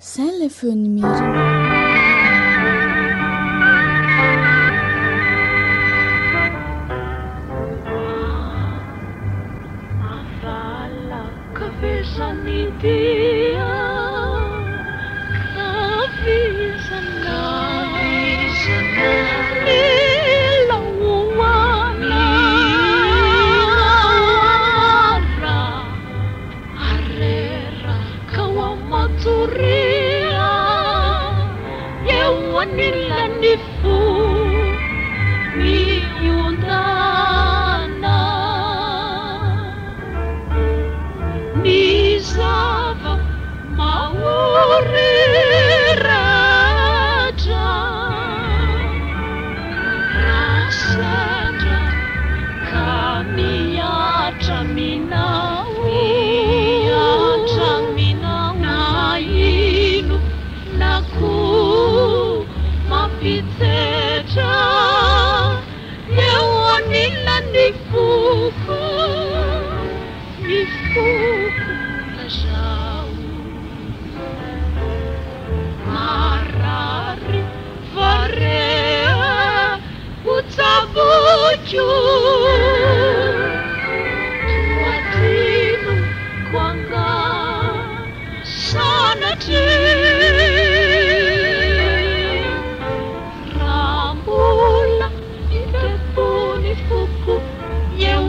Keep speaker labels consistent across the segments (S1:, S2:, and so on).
S1: Senle fönmeyerim.
S2: Afala kafisanidia, nila nifu ni yundana nizava mauri raja rasandra kamiyatra minawi nainu naku mapiteta yewanila nifuku la jau marari varea utabuju tuatinu kwanga sana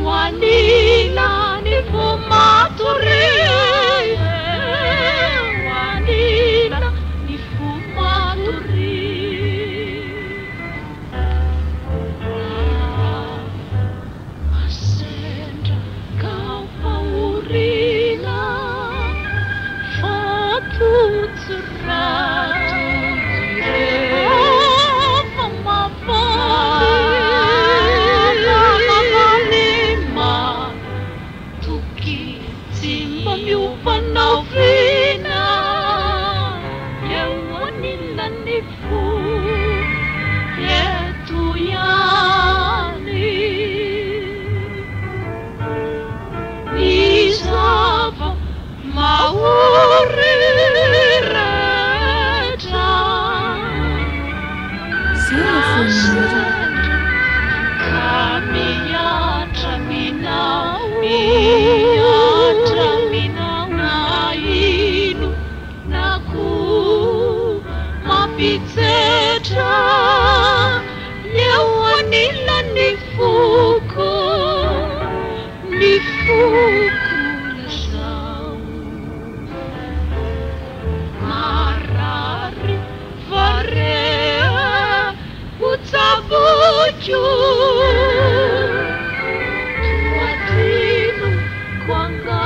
S2: wanila nifumaturi wanila nifumaturi asendra kaupaurina fatutsura Novina, yewanila nifu, yetuyani, izava mauri reja, kamiyatra minawi. Mapiteta yewanila nifuku la jau marari varea utabuju tuatinu kwanga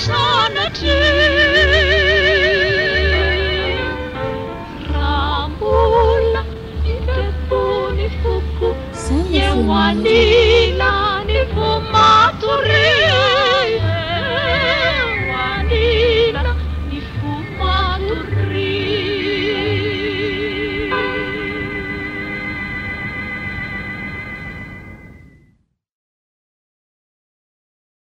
S2: sana yewanila nifumaturi